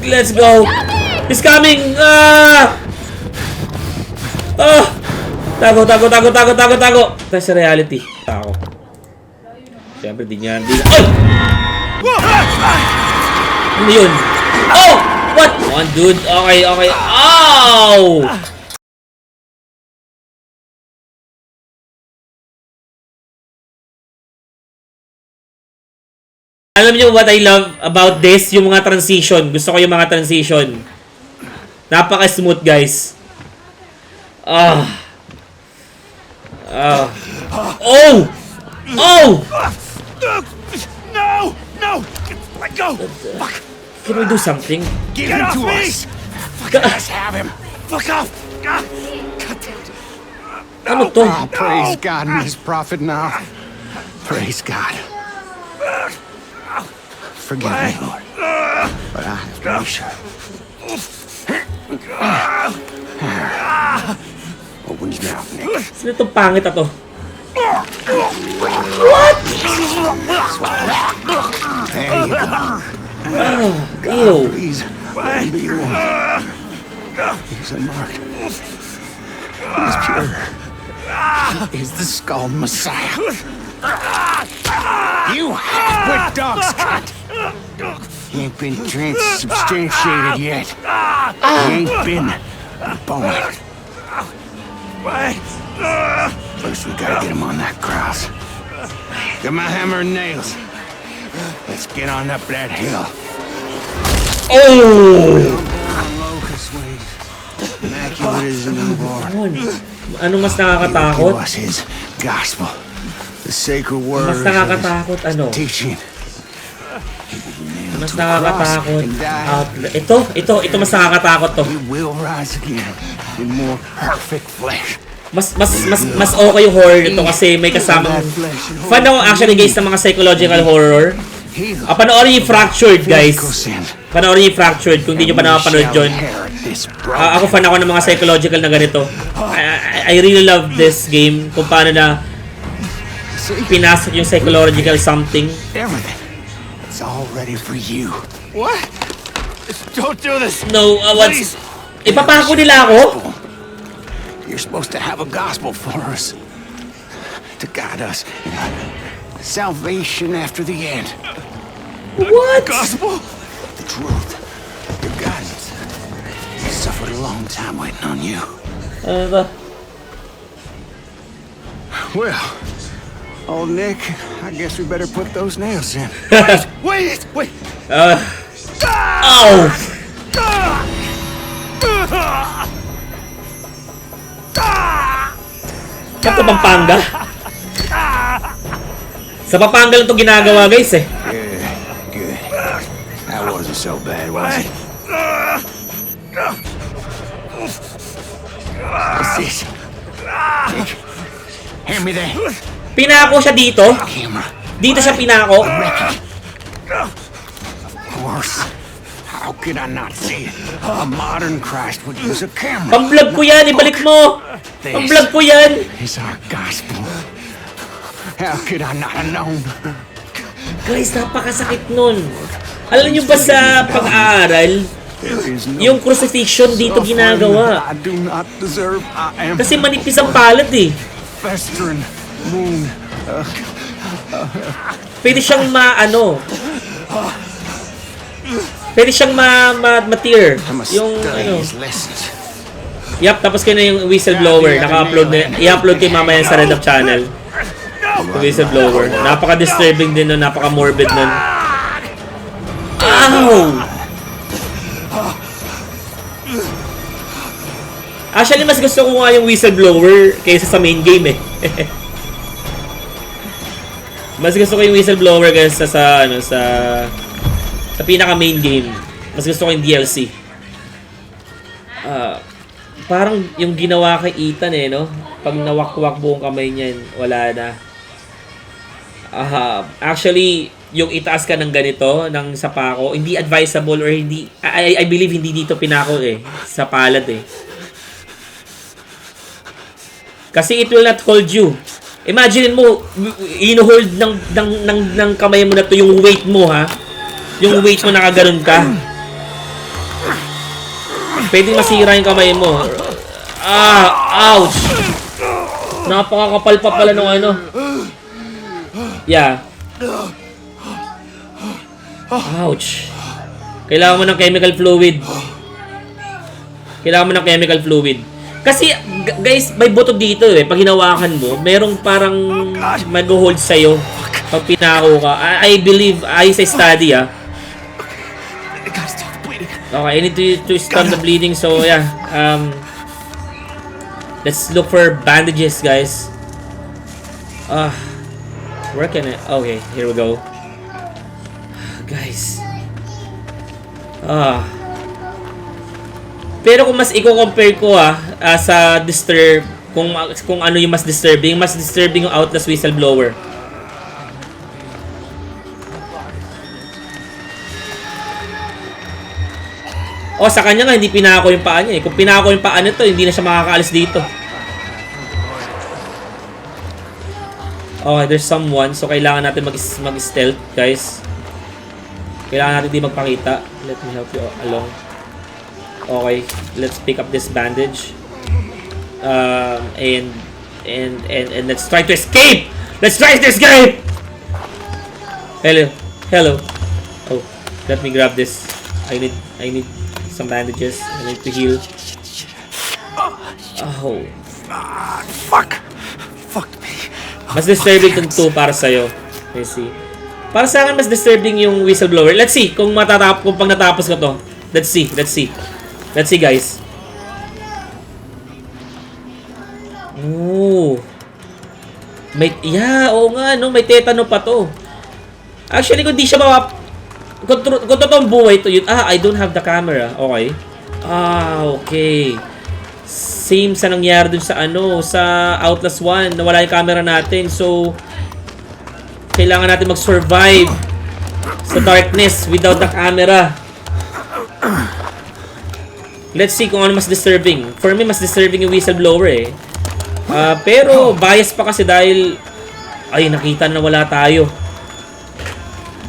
Let's go. He's coming. Tago. Ito sa reality. Tago. Siyempre, di niya. Ay! Ano yun? Oh! What? One dude. Okay. Ow! Alam niyo what I love about this? Yung mga transition. Gusto ko yung mga transition. Napaka-smooth, guys. Oh! No! Let go! Fuck! Can we do something? Give him to us! Fuck, let's have him! Fuck off! God damn it! Ano to? Oh, praise God and his prophet now. Praise God. Forgive me, Lord. But I have to be sure. Open his mouth, Nick. Sino itong pangit na to? There you go. Ew. Please, let him be the one. He's unmarked. He's pure. He's the skull Messiah. You half-wit dog's cut. He ain't been transubstantiated yet. He ain't been born. First, we gotta get him on that cross. Get my hammer and nails. Let's get on up that hill. Oh! Locust wings. Immaculate as a newborn. Ano mas He nakakatakot? was his gospel. The sacred word. Mas nakakatakot ano? Teaching. Mas nakakatakot. Ito mas nakakatakot to. He will rise again in more perfect flesh. Mas okay yung horror nito kasi may kasamang fan ako actually guys ng mga psychological horror. Panoorin yung Fractured, guys. Panoorin yung Fractured kung hindi nyo pa nakapanood yun. Ako fan ako ng mga psychological na ganito. I really love this game kung paano na pinasok yung psychological something. Everything. It's all ready for you. What? Don't do this! No, what's... Ipapako nila ako? You're supposed to have a gospel for us. To guide us in salvation after the end. What? Gospel? The truth. Your guidance. You suffered a long time waiting on you. Ano ba? Well, old Nick, I guess we better put those nails in. Wait! Ow! Sa Pampanga? Sa Pampanga lang ito ginagawa, guys eh. Yeah, good. That wasn't so bad, was it? What's this? Nick, hand me that Pinako siya dito. camera. Dito siya pinako. Of course. How could I not see it? A modern Christ would use a camera. Pang-vlog ko yan, ibalik mo. Pang-vlog ko yan. It's our gospel. How could I not have known? Guys, napakasakit nun. Alam niyo ba sa pag-aaral, yung crucifixion dito ginagawa. I do not deserve. I am Kasi manipis ang palad eh. festering wound. Pwede siyang pwede siyang ma-tear. I must Yung study his lessons. Yap, tapos kayo na yung whistleblower. Naka-upload na. I-upload kayo mamaya sa Red Up channel. Yung whistleblower. Napaka-disturbing din nun. Napaka-morbid nun. Ow! Actually, mas gusto ko nga yung whistleblower kaysa sa main game eh. Mas gusto ko yung whistleblower kaysa sa pinaka main game. Mas gusto ko yung DLC. Parang yung ginawa kay Ethan eh, no? Pag nawakwak buong kamay niyan, wala na. Actually, yung itaas ka ng ganito, ng sapako, hindi advisable or hindi, I believe hindi dito pinako eh, sa palad eh. Kasi it will not hold you. Imagine mo, in-hold ng kamay mo na to yung weight mo, ha? Yung weight mo nakaganon ka. Pwedeng masira yung kamay mo. Ouch! Napakakapal pa pala nung ano. Yeah. Ouch. Kailangan mo ng chemical fluid. Kailangan mo ng chemical fluid. Kasi, guys, may buto dito eh. Pag hinawakan mo, merong parang mag-hold sa'yo pag pinako ka. I believe, ayos sa study I gotta stop the bleeding. Okay, I need to stop the bleeding. So, yeah. Let's look for bandages, guys. Where can I... Okay, here we go. Guys. Pero kung mas i-compare ko sa disturb, kung ano yung mas disturbing yung Outlast Whistleblower. Sa kanya nga hindi pinako yung paa niya eh. Kung pinako yung paa nito, hindi na siya makakaalis dito. Okay, there's someone. So, kailangan natin mag-stealth, guys. Kailangan natin di magpakita. Let me help you along. Okay, let's pick up this bandage. And let's try to escape! Let's try to escape! Hello. Oh, let me grab this. I need some bandages. I need to heal. Oh. Fuck me. Mas disturbing itong 2 para sa'yo. Let's see. Para sa akin, mas disturbing yung Whistleblower. Let's see kung pag natapos ko to. Let's see, guys. Oo nga, no? May tetano pa to. Actually, kung di siya kung totoong buhay to yun. I don't have the camera. Okay. Okay. Same sa nangyari dun sa sa Outlast 1. Nawala yung camera natin. So, kailangan natin mag-survive sa darkness without the camera. Let's see kung ano mas disturbing. For me, mas disturbing yung Whistleblower eh. Pero, bias pa kasi dahil nakita na wala tayo.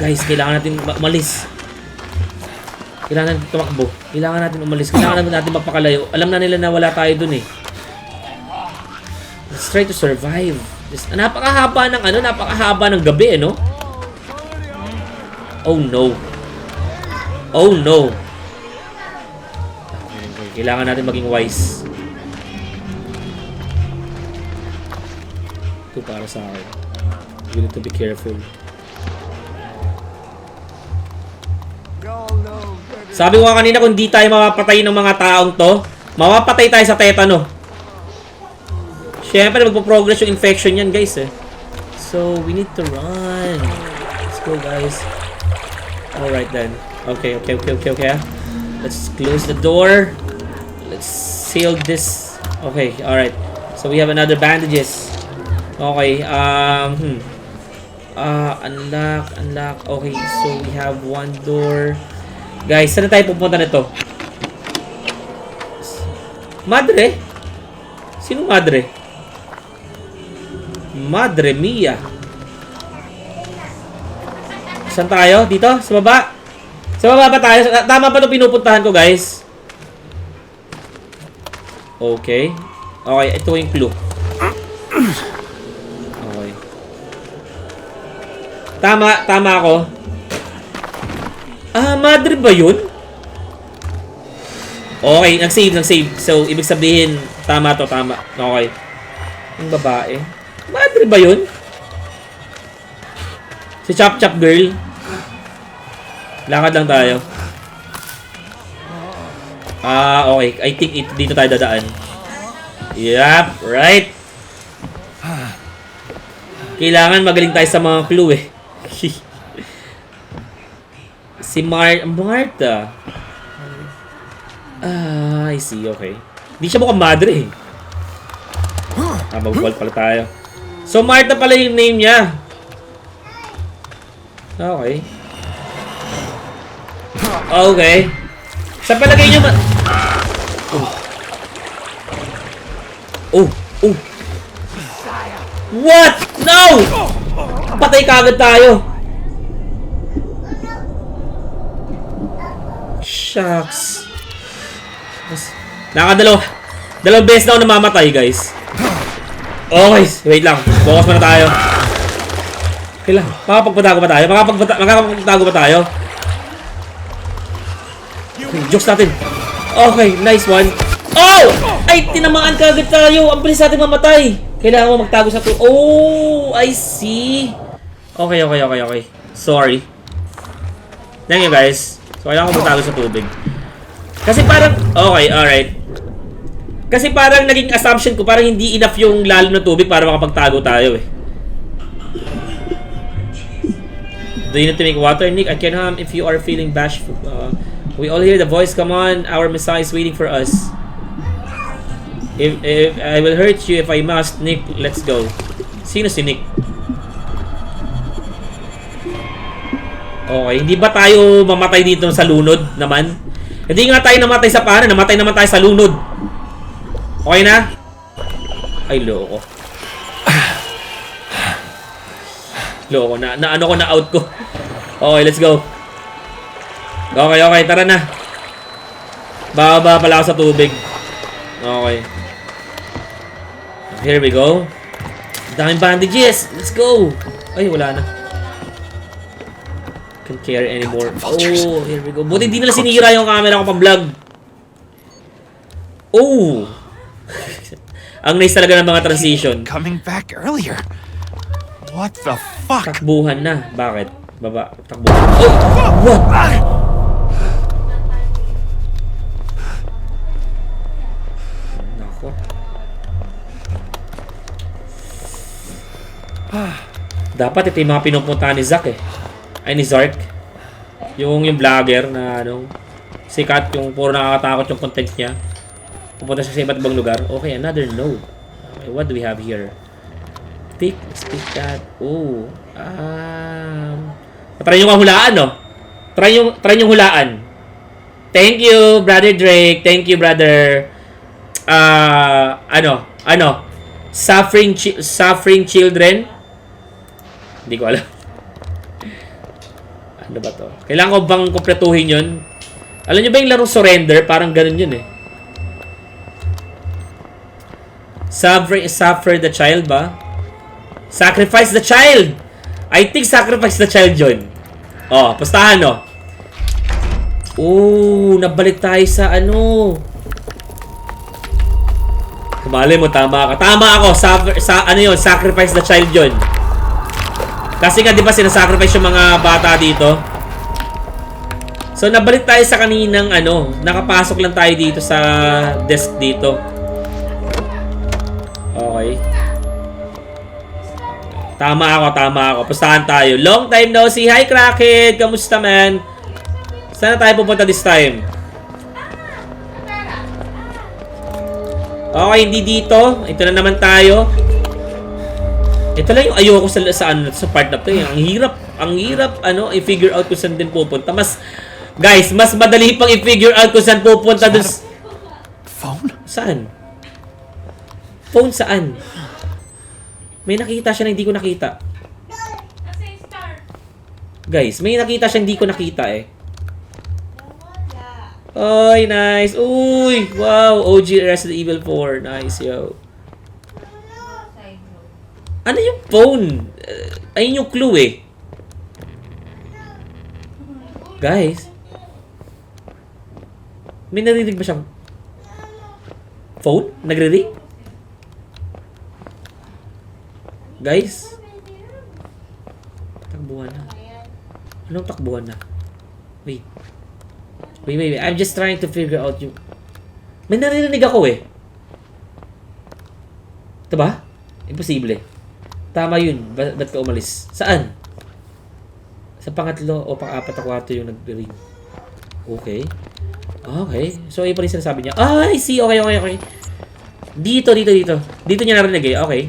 Guys, kailangan natin umalis. Kailangan natin tumakbo. Kailangan natin umalis. Kailangan natin magpakalayo. Alam na nila na wala tayo dun eh. Let's try to survive. Napakahaba ng gabi, no? Oh no. Kailangan natin maging wise. Ito para sa akin. We need to be careful. Sabi ko nga kanina, kung di tayo mapapatay ng mga taong to, mapapatay tayo sa tetano. Siyempre, magpo-progress yung infection yan, guys, eh. So, we need to run. Let's go, guys. Alright, then. Okay. Let's close the door. Let's seal this. Okay, alright. So, we have another bandages. Okay, unlock. Okay, so we have one door. Guys, saan na tayo pupunta nito? Madre? Sino madre? Madre mia. Saan tayo? Dito? Sa baba? Sa baba ba tayo? Tama ba ito pinupuntahan ko, guys? Okay. Okay, ito yung clue. Okay. Tama ako. Madre ba yun? Okay, nag-save. So, ibig sabihin, tama. Okay. Yung babae. Madre ba yun? Si Chop Girl. Lakad lang tayo. Okay. I think dito tayo dadaan. Yup, right. Kailangan magaling tayo sa mga clue eh. Si Martha. I see, okay. Hindi siya mukhang madre eh. Mag-call pala tayo. So, Martha pala yung name niya. Okay. Okay. Sa palagay niyo Oh. What? No! Patay kagad tayo. Shucks. Dalawang beses na ako namamatay, guys. Okay, wait lang. Focus muna tayo. Okay lang. Makapagpatago ba tayo? Makapagpatago ba tayo? Okay, jokes natin. Okay, nice one. Oh! Ay, tinamaan ka agad tayo. Ang bilis natin mamatay. Kailangan mo magtago sa tubig. Oh, I see. Okay. Sorry. Thank you, guys. So, kailangan ko magtago sa tubig. Kasi parang, okay, alright. Kasi parang naging assumption ko, parang hindi enough yung lalim ng tubig para makapagtago tayo eh. Do you need to make water, Nick? I can if you are feeling bashful. We all hear the voice. Come on, our Messiah is waiting for us. If I will hurt you if I must, Nick, let's go. Sino si Nick? Okay, hindi ba tayo mamatay dito sa lunod naman? Hindi nga tayo namatay sa paano, namatay naman tayo sa lunod. Okay na? Ay, loko. Loko na. Ano ko na out ko. Okay, let's go. Okay, tara na. Baba pala ako sa tubig. Okay. Here we go. Daming bandages. Let's go. Ay, wala na. Can't care anymore. Oh, here we go. Buti di nila sinira yung camera ko pang vlog. Oh. Ang nice talaga ng mga transition. Coming back earlier. What the fuck? Takbuhan na. Bakit? Baba. Takbuhan. Oh! What? Nako. Dapat ito yung mga pinupuntahan ni Zack eh. Ay, ni Zark. Yung vlogger na ano, sikat, yung puro nakakatakot yung content niya. Pupunta siya sa iba't ibang lugar. Okay, another node. Okay, what do we have here? Pick that. Oh. Try nyo nga hulaan, no? Try nyo hulaan. Thank you, Brother Drake. Thank you, Brother. Suffering children? Hindi ko alam. Ano ba to? Kailangan ko bang kumpletuhin yun? Alam nyo ba yung larong surrender? Parang ganun yun eh. Suffer the child ba? Sacrifice the child! I think sacrifice the child yun. Oh, pustahan no? Oh, nabalik tayo sa ano. Kumali mo, tama ka. Tama ako, ano yun? Sacrifice the child yun. Kasi nga, di ba, sinasacrifice yung mga bata dito? So, nabalik tayo sa kaninang, ano, nakapasok lang tayo dito sa desk dito. Okay. Tama ako. Pustahan tayo. Long time no see. Hi, Crackhead! Kamusta, man? Saan na tayo pupunta this time? Okay, hindi dito. Ito na naman tayo. Ito lang yung ayoko sa part na to. Ang hirap i-figure out kung saan din pupunta. Guys, mas madali pang i-figure out kung saan pupunta dun. Phone? Saan? Phone saan? May nakita siya na hindi ko nakita. Guys, may nakita siya hindi ko nakita eh. Oy, nice. Uy, wow. OG Resident Evil 4. Nice, yo. Ano yung phone? Ayun yung clue eh. Guys. May narinig ba siyang phone? Nagre-ring? Guys. Takbuhan na. Anong takbuhan na? Wait. I'm just trying to figure out yung... May narinig ako eh. Ito ba? Imposible. Tama yun. Ba't ka umalis? Saan? Sa pangatlo o pang-apat na kwarto yung nag-ring. Okay. Okay. So, ayun pa rin sinasabi niya. Ah, I see. Okay. Dito. Dito niya narinig eh. Okay.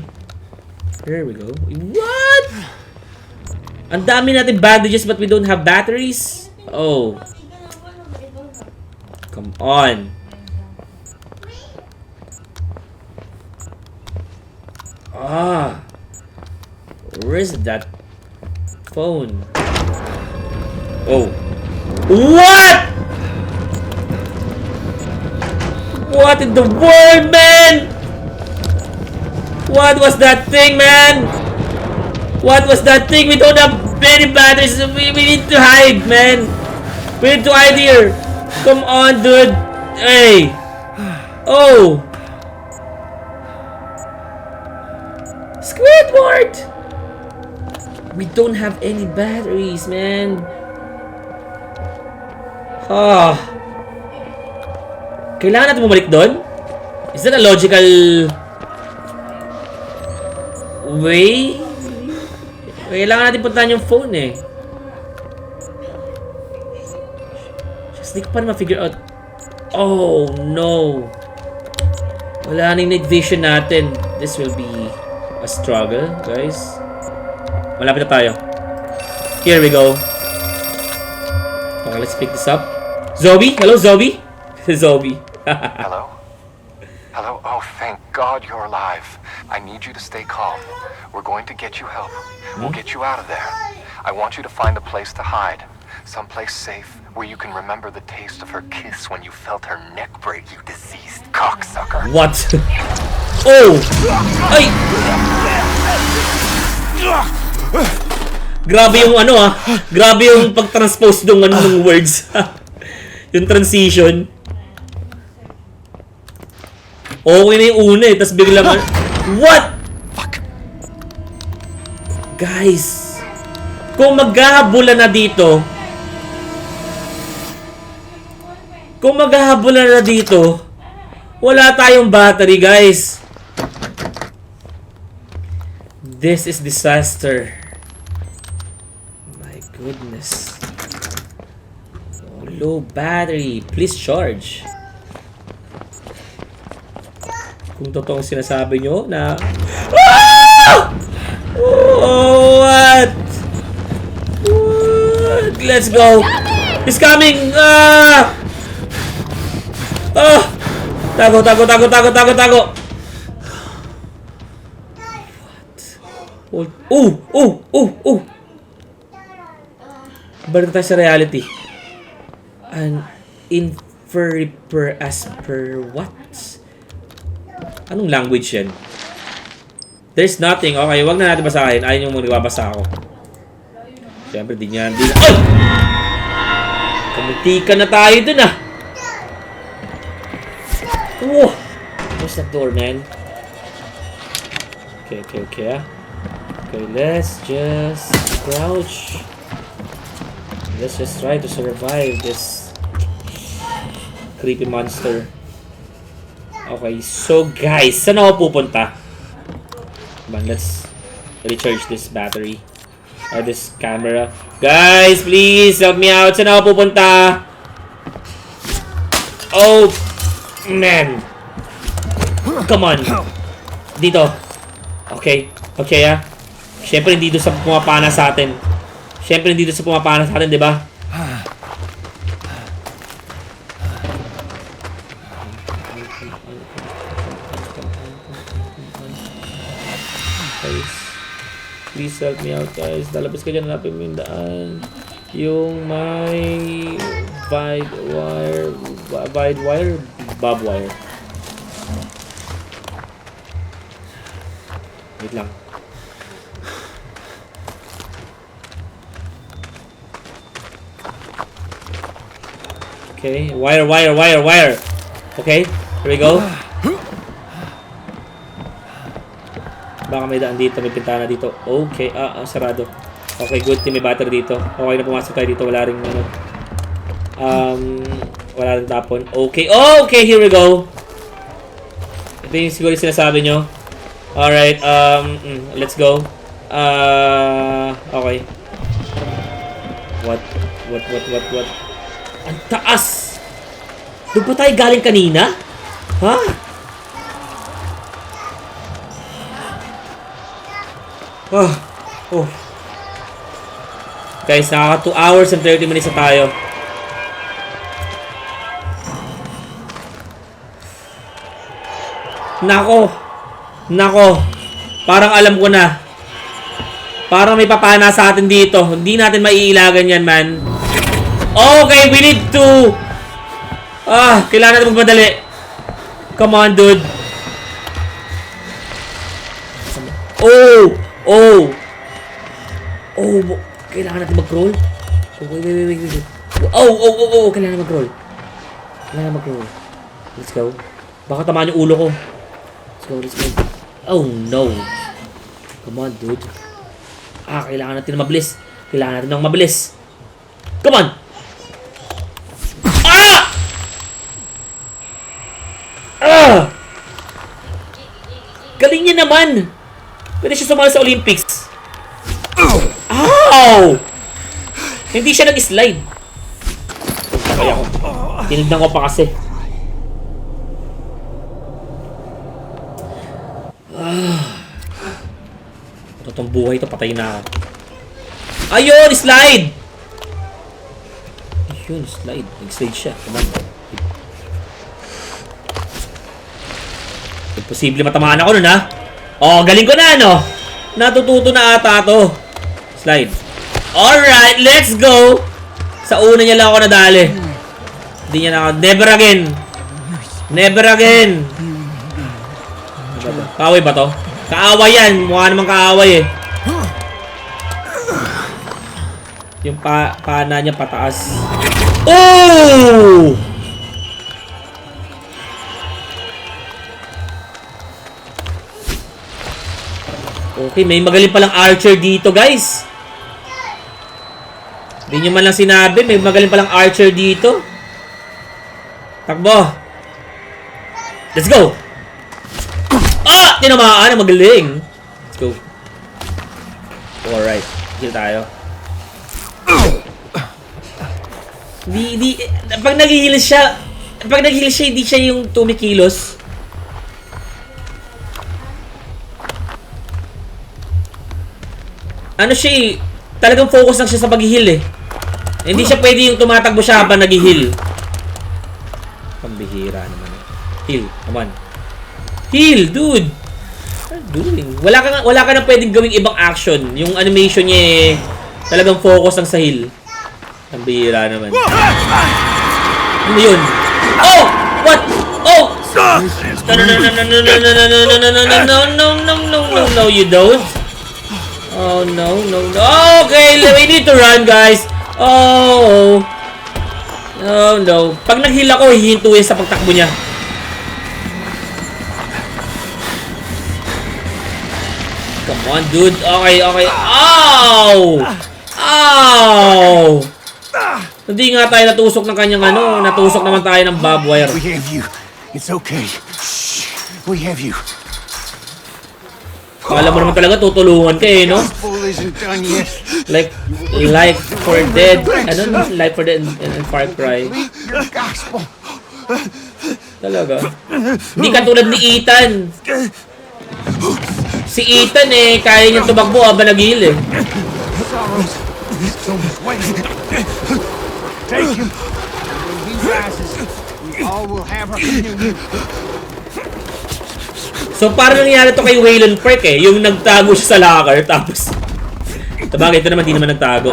Here we go. What? Ang dami natin bandages but we don't have batteries? Oh. Come on. Where's that phone? Oh. What? What in the world, man? What was that thing, man? What was that thing? We don't have many batteries. We need to hide, man. We need to hide here. Come on, dude. Hey. Oh. Squidward. We don't have any batteries, man. Ah. Kailangan natin bumalik doon? Is that a logical way? Kailangan natin puntahan yung phone eh. Just hindi ko pa rin ma-figure out. Oh no. Wala na yung night vision natin. This will be a struggle, guys. Malapit na tayo. Here we go. Okay, let's pick this up. Zombie? Hello, Zombie? Zombie. Hello? Hello? Oh, thank God you're alive. I need you to stay calm. We're going to get you help. We'll get you out of there. I want you to find a place to hide. Someplace safe where you can remember the taste of her kiss when you felt her neck break, you diseased cocksucker. What? Oh! Ay! Grabe yung ano ah. Grabe yung pag-transpose ng words. Yung transition. Okay na yung una eh, tas biglang what? Fuck. Guys, kung maghahabulan na dito, wala tayong battery, guys. This is disaster. My goodness. Oh, low battery. Please charge. Kung totoong sinasabi nyo na... Ah! Oh, what? What? Let's go. He's coming. Ah! Ah! Tago. What? Oh. Balik tayo sa reality. An infer as per what? Anong language yan? There's nothing. Okay, wag na natin basahin. Ayun yung magbabasa ako. Siyempre, di niya. Ay! Kamutikan na tayo dun ah. Oh! Where's that door, man? Okay ah. Okay, let's just crouch. Let's just try to survive this creepy monster. Okay, so guys, saan ako pupunta? Come on, let's recharge this battery. Or this camera. Guys, please help me out. Saan ako pupunta? Oh, man. Come on. Dito. Okay ah. Siyempre, hindi doon sa pumapana sa atin. Di ba? Please help me out, guys. Lalabas ka dyan, hanapin mo yung daan. Yung may Bob wire. Wait lang. Okay, wire. Okay, here we go. Baka may daan dito, may pintana dito. Okay, sarado. Okay, good thing may battery dito. Okay na pumasok tayo dito, wala ring ano. Wala ring tapon. Okay, here we go. Ito yung siguro yung sinasabi nyo. Alright, let's go. Okay. What? Ang taas! Doon pa tayo galing kanina? Ha? Oh. Guys, nakaka 2 hours and 30 minutes na tayo. Nako. Parang alam ko na. Parang may papana sa atin dito. Hindi natin maiilagan yan, man. Okay, we need to... kailangan natin magmadali. Come on, dude. Oh! Oh! Oh! Kailangan natin mag-roll? Oh, wait. Oh! Kailangan mag-roll. Let's go. Baka tamaan yung ulo ko. Let's go. Oh, no. Come on, dude. Kailangan natin ng mabilis. Come on! Galing niya naman! Pwede siya sumali sa Olympics. Ow! Hindi siya nag-slide. Kaya ko. Tinignan ko pa kasi. Totong buhay ito, patay na ako. Ayun! Slide! Ayun, slide. Nag-slide siya. Come on. Posible matamaan ako nun, ha? Oh, galing ko na, no? Natututo na ata to. Slide. Alright, let's go! Sa una niya lang ako nadali. Hindi niya na ako. Never again! Kaaway ba to? Kaaway yan! Mukha namang kaaway eh. Yung pana niya pataas. Oh! Okay, may magaling palang archer dito, guys. Hindi nyo man lang sinabi, may magaling palang archer dito. Takbo. Let's go. Tinamaan. Magaling. Let's go. Alright. Heal tayo. Pag nag-heal siya, hindi siya yung tumikilos. Ano siya eh, talagang focus lang siya sa pag-heal eh. Hindi siya pwede yung tumatakbo siya habang nag-heal. Pambihira naman eh. Heal, come on. Heal, dude! What are you doing? Wala ka na pwedeng gawing ibang action. Yung animation niya eh, talagang focus lang sa heal. Pambihira naman. Ano yun? Oh! What? Oh! No, you don't. Oh, no. Okay, we need to run, guys. Oh, no. Pag nag-heal ako, hihintuin sa pagtakbo niya. Come on, dude. Okay. Ow! Hindi nga tayo natusok ng kanyang natusok naman tayo ng barbed wire. We have you. It's okay. Shh. We have you. Kala mo naman talaga tutulungan ka eh, no? Gospel isn't done yet. Like for Dead, Like for Dead and Far Cry. Your gospel. Talaga. Hindi katulad ni Ethan. Si Ethan eh, kaya niyang tumakbo habang nag-heal eh. Sorrows. So much weight. Take him. When he rises, we all will have our communion. So parang nangyari to kay Waylon Park eh, yung nagtago siya sa locker tapos tabagay ito naman, di naman nagtago.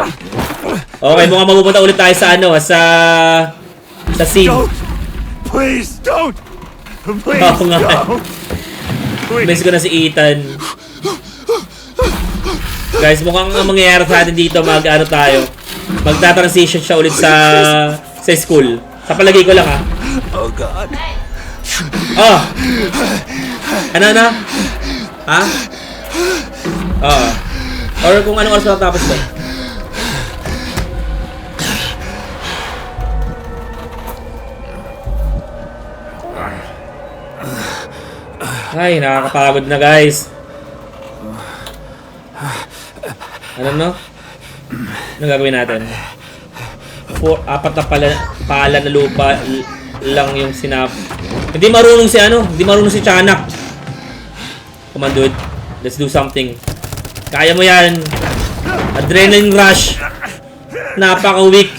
Okay, mukhang mapupunta ulit tayo sa sa scene. Please don't. Please Oo nga. Miss ko na si Ethan. Guys, mukhang ang mangyayari sa atin dito, magta-transition siya ulit sa school. Sa palagay ko lang ha. Oh God. Oh! Ano? Ha? Oh. Or kung anong oras matatapos ba? Ay, nakakapagod na guys. Ano? Anong gagawin natin? 4 na pala na lupa lang yung sinap. Hindi marunong si Tiyanak. Come on, dude. Let's do something. Kaya mo yan. Adrenaline rush. Napaka-weak.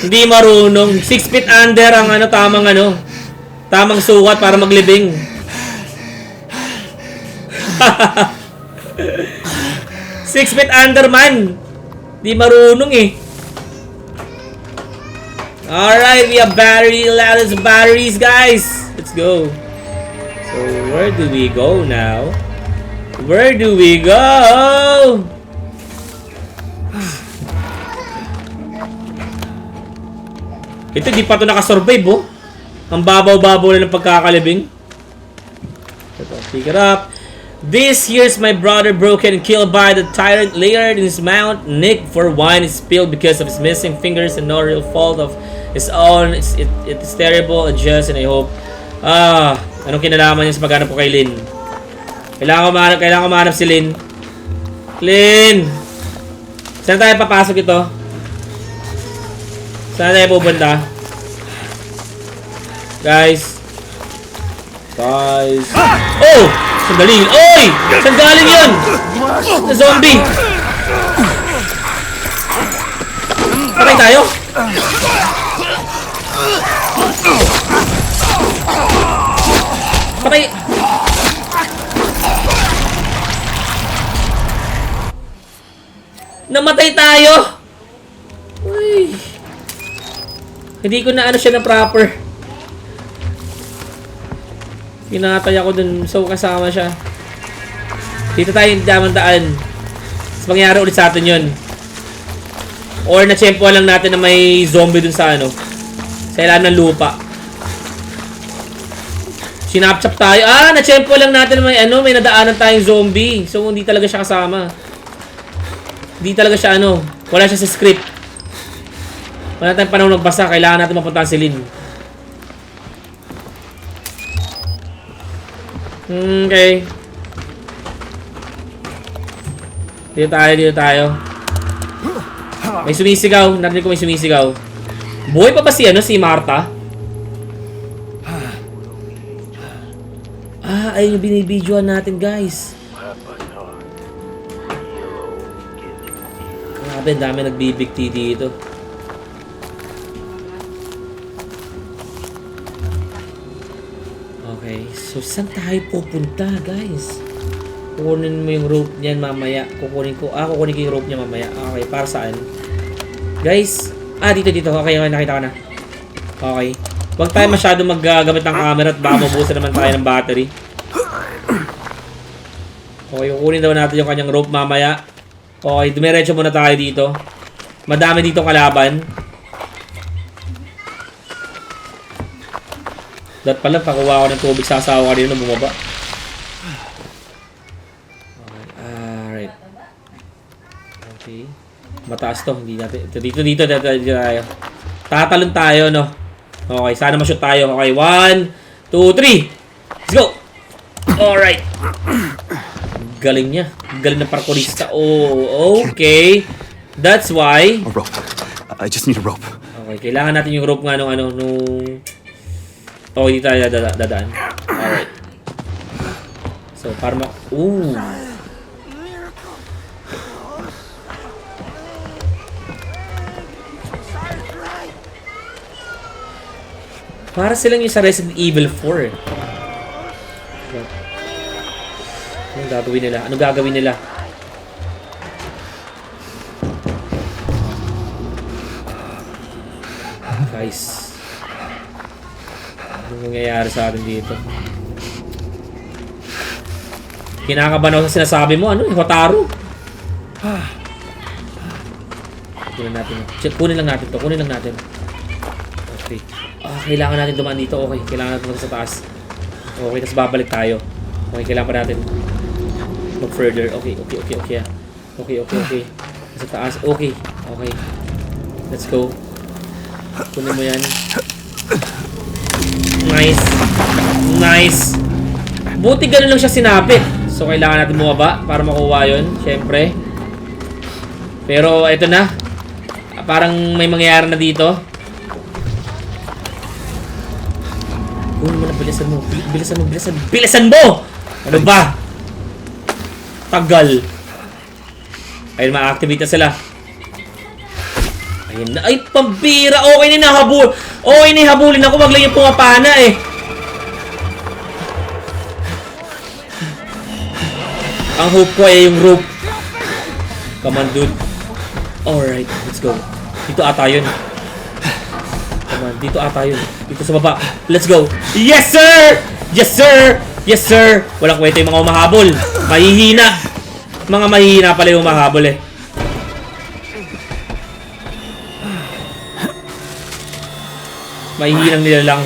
Hindi marunong. 6 feet under ang tamang sukat para maglibing. 6 feet under man. Hindi marunong eh. Alright, we have batteries, guys. Let's go. So, where do we go now? Where do we go? Ito, di pa ito nakasurvive, oh. Ang babaw-babaw na ng pagkakalibing. Ito, pick it up. This here's my brother broken and killed by the tyrant layered in his mount. Nick for wine is spilled because of his missing fingers and no real fault of his own. It is terrible, adjust, and I hope. Anong kinalaman niya sa paghanap ko kay Lynn? Kailangan ko mahanap si Lynn. Lynn! Saan tayo papasok ito? Saan tayo pupunta? Guys! Oh! Sandali! Oy! Saan galing yun? Na zombie! Patay tayo? Patay! Namatay tayo! Uy! Hindi ko na ano siya na proper. Pinatay ako dun. So, kasama siya. Dito tayo daan. Mas mangyari ulit sa atin yun. Or na-tsempohan lang natin na may zombie dun sa ano. Sa ilalim ng lupa. Sinapchap tayo. Na-tsempo lang natin na may nadaanan tayong zombie. So, hindi talaga siya kasama. Hindi talaga siya wala siya sa script. Wala tayong panahon nagbasa. Kailangan natin mapuntahan si Lynn. Okay. Dito tayo. May sumisigaw. Narinig ko may sumisigaw. Buhay pa ba si Martha? Ayun yung binibidyoan natin, guys. Grabe, ang dami nagbibigti dito. Okay, so saan tayo pupunta, guys? Kukunin mo yung rope niyan mamaya. Kukunin ko yung rope niya mamaya. Okay, para saan? Guys, dito. Okay, nakita ko na. Okay. Huwag tayo masyado maggamit ng camera at baka mabusan naman tayo ng battery. Okay, kukunin daw natin yung kanyang rope mamaya. Okay, dumiretso muna tayo dito. Madami dito kalaban. Dapat pala, pakuha ko ng tubig sa asawa kanina na bumaba. Okay, alright. Okay. Mataas to, hindi natin. Dito tayo. Tatalon tayo, no? Okay, sana ma-shoot tayo. Okay, 1, 2, 3. Let's go! Alright. Galing niya. Galing ng parkourista. Oh, okay. That's why. A rope. I just need a rope. Okay, kailangan natin yung rope nga nung okay, dito tayo dadaan. Alright. So, para para silang yung sa Resident Evil 4 eh. Anong gagawin nila? Guys. Anong nangyayari sa atin dito? Kinakabahan ako sa sinasabi mo. Hotaru? Kunin lang natin to. Okay. Kailangan natin dumaan dito. Okay, kailangan natin sa taas. Okay, tapos babalik tayo. Okay, kailangan pa natin mag further. Okay. Okay. Sa taas. Okay. Let's go. Kunin mo yan. Nice. Buti ganun lang siya sinapit. So, kailangan natin bumaba para makuha yun. Siyempre. Pero, ito na. Parang may mangyayari na dito. Kunin mo na, bilisan mo! Ano ba? Tagal. Ayun, ma-activate na sila. Ayun na. Ay, pambira! Okay na habulin ako. Wag lang yung pumapana eh. Ang hope ko ay yung rope. Come on, dude. Alright, let's go. Dito ata yun. Come on, dito ata yun. Dito sa baba. Let's go. Yes, sir! Yes, sir! Yes, sir! Walang kwento yung mga umahabol. Mahihina. Mga mahihina pala yung umahabol eh. Mahihinang nila lang.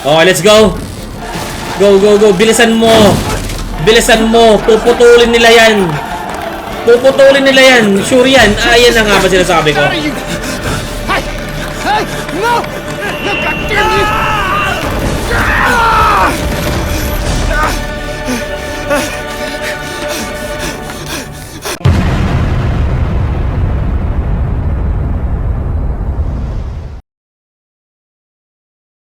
Okay, let's go. Go, go, go. Bilisan mo. Bilisan mo. Puputulin nila yan. Puputulin nila yan. Sure yan. Ayan na nga ba sinasabi ko. Hey! Hey! No! No, God damn you!